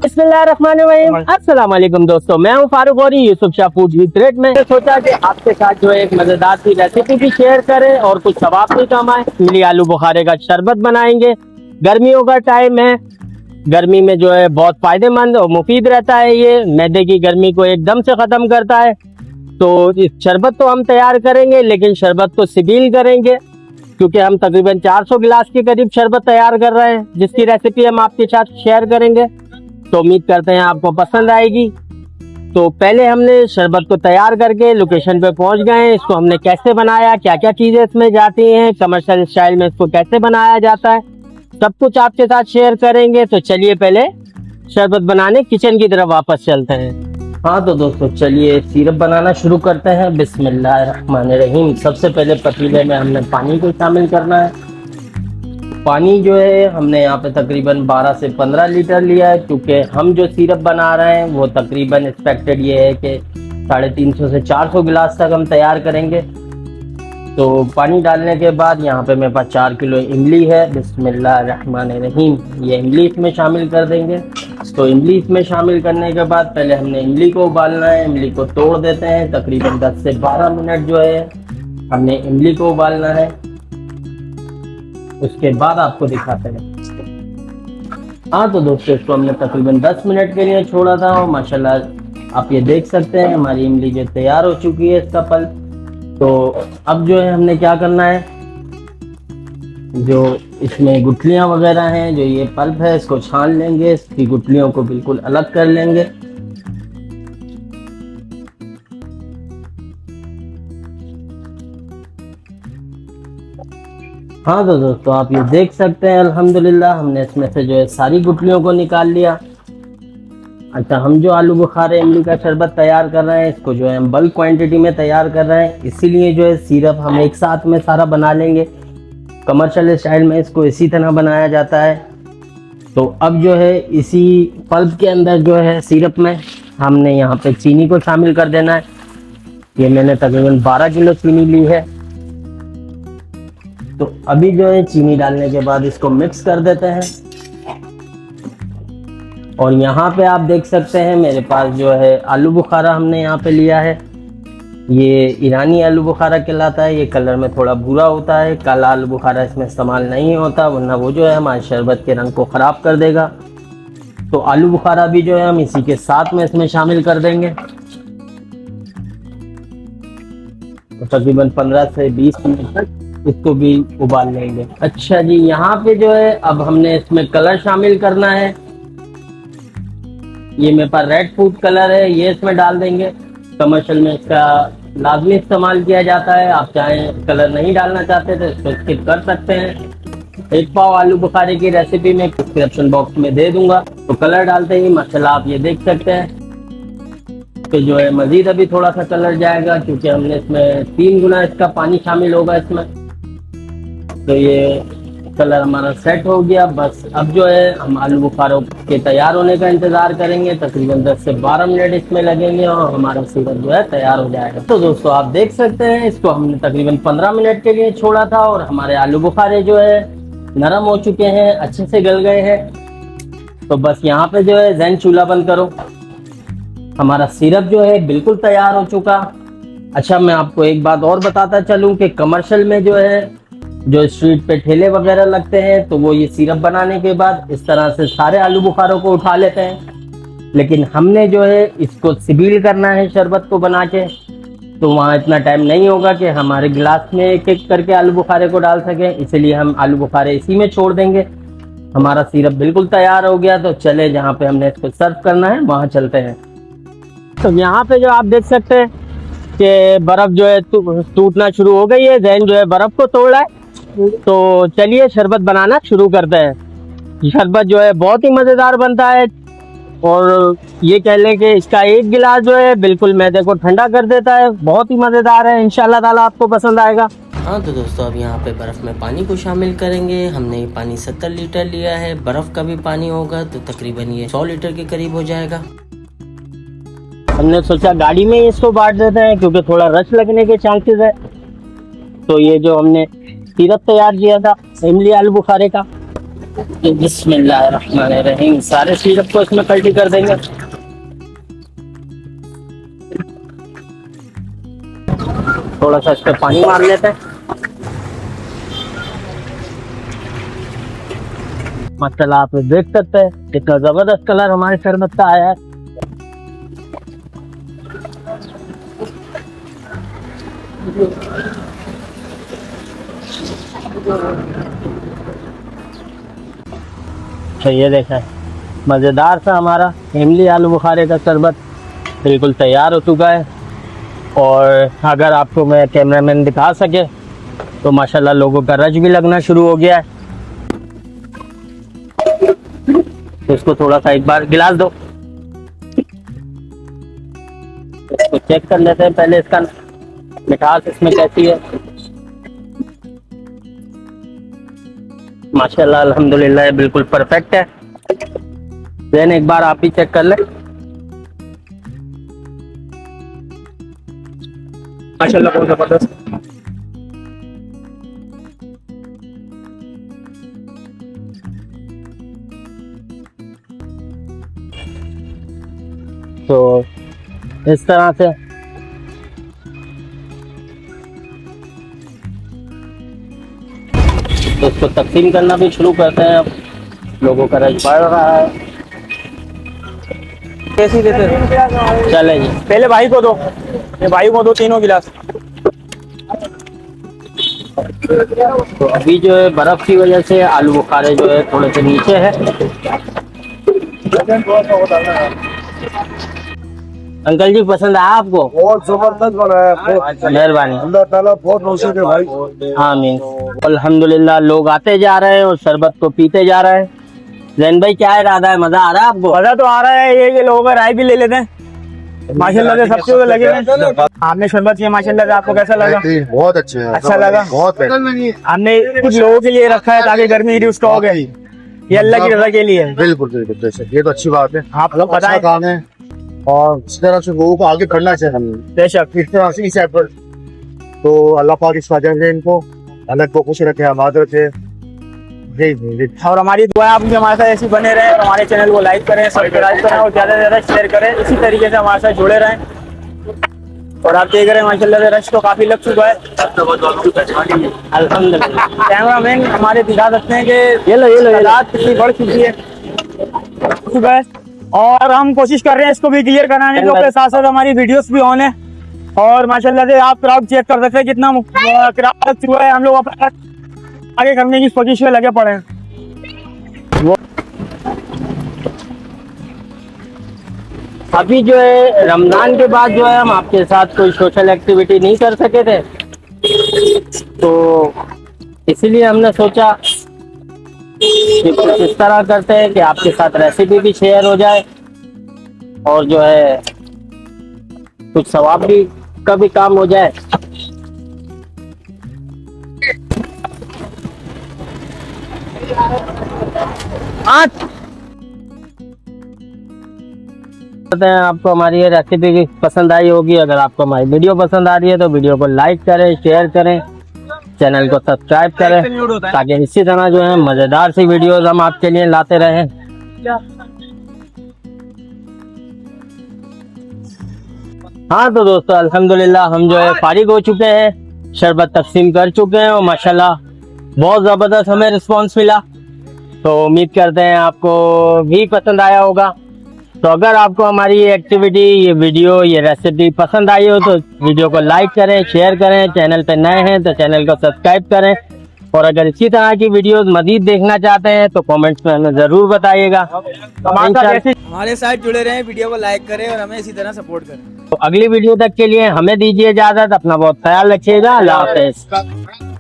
बिस्मिल्लाहिर्रहमानिर्रहीम। अस्सलाम वालेकुम दोस्तों, मैं हूं फारूक और Yusuf Shah food with rate में सोचा कि आपके साथ जो एक मजेदार सी रेसिपी भी शेयर करें और कुछ सवाब भी कमाएं। इमली आलू बुखारे का शरबत बनाएंगे। गर्मियों का टाइम है, गर्मी में जो है बहुत फायदेमंद और मुफीद रहता है। ये मैदे की गर्मी को एकदम से खत्म करता है। तो इस शरबत तो हम तैयार करेंगे, लेकिन शरबत को सिबील करेंगे क्योंकि हम तकरीबन 400 गिलास के करीब शरबत तैयार कर रहे हैं, जिसकी रेसिपी हम आपके साथ शेयर करेंगे। तो उम्मीद करते हैं आपको पसंद आएगी। तो पहले हमने शरबत को तैयार करके लोकेशन पे पहुंच गए। इसको हमने कैसे बनाया, क्या क्या चीजें इसमें जाती हैं, कमर्शियल स्टाइल में इसको कैसे बनाया जाता है, सब कुछ आपके साथ शेयर करेंगे। तो चलिए पहले शरबत बनाने किचन की तरफ वापस चलते हैं। हाँ तो दोस्तों चलिए सिरप बनाना शुरू करते हैं। बिस्मिल्लाहिर्रहमानिर्रहीम। सबसे पहले पतीले में हमने पानी को शामिल करना है। पानी जो है हमने यहाँ पे तकरीबन 12 से 15 लीटर लिया है, क्योंकि हम जो सिरप बना रहे हैं वो तकरीबन एक्सपेक्टेड ये है कि 350 से 400 गिलास तक हम तैयार करेंगे। तो पानी डालने के बाद यहाँ पे मेरे पास 4 किलो इमली है। बिस्मिल्लाहिर्रहमानिर्रहीम। ये इमली इसमें शामिल कर देंगे। तो इमली इसमें शामिल करने के बाद पहले हमने इमली को उबालना है। इमली को तोड़ देते हैं। तकरीबन 10 से 12 मिनट जो है हमने इमली को उबालना है। उसके बाद आपको दिखाते हैं। हाँ तो दोस्तों इसको हमने तकरीबन 10 मिनट के लिए छोड़ा था और माशाल्लाह आप ये देख सकते हैं हमारी इमली जो तैयार हो चुकी है, इसका पल्प। तो अब जो है हमने क्या करना है, जो इसमें गुठलियां वगैरह हैं, जो ये पल्प है, इसको छान लेंगे। इसकी गुठलियों को बिल्कुल अलग कर लेंगे। हाँ तो दोस्तों आप ये देख सकते हैं अल्हम्दुलिल्लाह हमने इसमें से जो है सारी गुठलियों को निकाल लिया। अच्छा, हम जो आलू बुखारे इमली का शरबत तैयार कर रहे हैं, इसको जो है हम बल्क क्वांटिटी में तैयार कर रहे हैं, इसीलिए जो है सिरप हम एक साथ में सारा बना लेंगे। कमर्शियल स्टाइल में इसको इसी तरह बनाया जाता है। तो अब जो है इसी पल्प के अंदर जो है सिरप में हमने यहाँ पे चीनी को शामिल कर देना है। ये मैंने तकरीबन 12 किलो चीनी ली है। तो अभी जो है चीनी डालने के बाद इसको मिक्स कर देते हैं। और यहाँ पे आप देख सकते हैं मेरे पास जो है आलू बुखारा हमने यहाँ पे लिया है। ये ईरानी आलू बुखारा कहलाता है। ये कलर में थोड़ा भूरा होता है। काला आलू बुखारा इसमें इस्तेमाल नहीं होता, वरना वो जो है हमारे शरबत के रंग को ख़राब कर देगा। तो आलू बुखारा भी जो है हम इसी के साथ में इसमें शामिल कर देंगे। तो तकरीबन 15 से 20 मिनट तक इसको भी उबाल लेंगे। अच्छा जी, यहाँ पे जो है अब हमने इसमें कलर शामिल करना है। ये मेरे पास रेड फूड कलर है, ये इसमें डाल देंगे। कमर्शियल में इसका लाजमी इस्तेमाल किया जाता है। आप चाहें कलर नहीं डालना चाहते तो इसको स्किप कर सकते हैं। एक पाव आलू बुखारे की रेसिपी में डिस्क्रिप्शन बॉक्स में दे दूंगा। तो कलर डालते ही माशाल्लाह आप ये देख सकते हैं कि जो है मजीद अभी थोड़ा सा कलर जाएगा, क्योंकि हमने इसमें 3 गुना इसका पानी शामिल होगा इसमें। तो ये कलर हमारा सेट हो गया। बस अब जो है हम आलू बुखारों के तैयार होने का इंतजार करेंगे। तकरीबन 10 से 12 मिनट इसमें लगेंगे और हमारा सिरप जो है तैयार हो जाएगा। तो दोस्तों आप देख सकते हैं इसको हमने तकरीबन 15 मिनट के लिए छोड़ा था और हमारे आलू बुखारे जो है नरम हो चुके हैं, अच्छे से गल गए हैं। तो बस यहाँ पे जो है जैन चूल्हा बंद करो। हमारा सिरप जो है बिल्कुल तैयार हो चुका। अच्छा, मैं आपको एक बात और बताता चलूँ कि कमर्शियल में जो है जो स्ट्रीट पे ठेले वगैरह लगते हैं, तो वो ये सिरप बनाने के बाद इस तरह से सारे आलू बुखारों को उठा लेते हैं। लेकिन हमने जो है इसको सिबील करना है शरबत को बना के, तो वहाँ इतना टाइम नहीं होगा कि हमारे गिलास में एक एक करके आलू बुखारे को डाल सकें। इसलिए हम आलू बुखारे इसी में छोड़ देंगे। हमारा सिरप बिल्कुल तैयार हो गया। तो चले जहाँ पे हमने इसको सर्व करना है वहाँ चलते हैं। तो यहाँ पे जो आप देख सकते हैं कि बर्फ जो है टूटना शुरू हो गई है। जैन जो है बर्फ को तोड़ रहा है। तो चलिए शरबत बनाना शुरू करते हैं। शरबत जो है बहुत ही मज़ेदार बनता है और ये कह लें कि इसका एक गिलास जो है बिल्कुल मैदे को ठंडा कर देता है। बहुत ही मज़ेदार है, इंशाल्लाह ताला आपको पसंद आएगा। हाँ तो दोस्तों अब यहाँ पे बर्फ़ में पानी को शामिल करेंगे। हमने ये पानी 70 लीटर लिया है। बर्फ़ का भी पानी होगा तो तकरीबन ये 100 लीटर के करीब हो जाएगा। हमने सोचा गाड़ी में ही इसको बांट देते हैं क्योंकि थोड़ा रश लगने के चांसेस है। तो ये जो हमने सिरप तैयार किया था इमली आलू बुखारे का, बिस्मिल्लाहिर्रहमानिर्रहीम। सारे सिरप को इसमें कल्टी कर देंगे। थोड़ा सा इस पे पानी मार लेते हैं। माशाल्लाह आप देख सकते हैं कितना जबरदस्त कलर हमारे शरबत का आया है। तो ये देखें मज़ेदार सा हमारा इमली आलू बुखारे का शरबत बिल्कुल तैयार हो चुका है। और अगर आपको मैं कैमरामैन दिखा सके तो माशाल्लाह लोगों का रश भी लगना शुरू हो गया है। तो इसको थोड़ा सा एक बार गिलास दो, इसको चेक कर लेते हैं पहले इसका मिठास इसमें कैसी है। माशाल्लाह अल्हम्दुलिल्लाह बिल्कुल परफेक्ट है। देन एक बार आप भी चेक कर लें। माशाल्लाह बहुत जबरदस्त। तो इस तरह से तो इसको तकसीम करना भी शुरू करते हैं। अब लोगों का रश बढ़ रहा है। कैसी देते हो? चले जी, पहले भाई को दो, ये भाई को दो तीनों गिलास। तो अभी जो है बर्फ की वजह से आलू बुखारे जो है थोड़े से नीचे है। अंकल जी पसंद आया आपको? बहुत जबरदस्त बनाया। मेहरबानी। अल्लाह ताला बहुत नौसीब है भाई। आमीन। अल्हम्दुलिल्लाह लोग आते जा रहे हैं और शरबत को पीते जा रहे हैं। जैन भाई क्या इरादा है, मजा आ रहा है आपको? मजा तो आ रहा है। ये लोगों का राय भी ले लेते हैं। माशाल्लाह से सबसे ज़्यादा लगे हैं। आपने शरबत किया माशाल्लाह से, आपको कैसा लगा? बहुत अच्छे हैं। अच्छा लगा? बहुत बेहतरीन। हमने कुछ लोगों के लिए रखा है ताकि गर्मी की स्टॉक है, ये अल्लाह की रजा के लिए है। बिल्कुल बिल्कुल बेशक, ये तो अच्छी बात है। आप लोग अच्छा बताएं। काम है और इस तरह से लोगों को आगे बढ़ना चाहिए हमें। बेशक इस तरह से इस एफर्ट तो अल्लाह पाक इस वजह से इनको अलग को खुश रखे, आबाद रखे। और हमारी दुआ है आप भी हमारे साथ ऐसी बने रहें। तो हमारे चैनल को लाइक करें, सब्सक्राइब करें और ज़्यादा से ज़्यादा शेयर करें। इसी तरीके से हमारे साथ जुड़े रहें। और आप देख रहे हैं माशाल्लाह से रश तो काफी लग चुका है। अल्हम्दुलिल्लाह। कैमरामैन हमारे दिखा सकते हैं कि ये हालात कितनी बढ़ चुकी है। और हम कोशिश कर रहे हैं इसको भी क्लियर कराने के साथ साथ हमारी वीडियोस भी ऑन है। और माशाल्लाह से आप क्राउड चेक कर सकते हैं कितना क्राउड लग चुका है। हम लोग आगे करने की कोशिश में लगे पड़े हैं। अभी जो है रमजान के बाद जो है हम आपके साथ कोई सोशल एक्टिविटी नहीं कर सके थे, तो इसीलिए हमने सोचा कि कुछ इस तरह करते हैं कि आपके साथ रेसिपी भी शेयर हो जाए और जो है कुछ सवाब भी का भी काम हो जाए। आपको हमारी ये रेसिपी पसंद आई होगी। अगर आपको हमारी वीडियो पसंद आ रही है तो वीडियो को लाइक करें, शेयर करें, चैनल को सब्सक्राइब करें ताकि इसी तरह जो है मजेदार सी वीडियोस हम आपके लिए लाते रहें। हाँ तो दोस्तों अल्हम्दुलिल्लाह हम जो है फारिग हो चुके हैं, शरबत तकसीम कर चुके हैं और माशाल्लाह बहुत ज़बरदस्त हमें रिस्पांस मिला। तो उम्मीद करते हैं आपको भी पसंद आया होगा। तो अगर आपको हमारी ये एक्टिविटी, ये वीडियो, ये रेसिपी पसंद आई हो तो वीडियो को लाइक करें, शेयर करें। चैनल पे नए हैं तो चैनल को सब्सक्राइब करें। और अगर इसी तरह की वीडियोस मजीद देखना चाहते हैं तो कमेंट्स में हमें ज़रूर बताइएगा। हमारे साथ जुड़े रहें, वीडियो को लाइक करें और हमें इसी तरह सपोर्ट करें। तो अगली वीडियो तक के लिए हमें दीजिए इजाज़त। अपना बहुत ख्याल रखिएगा। अल्लाह हाफ़िज़।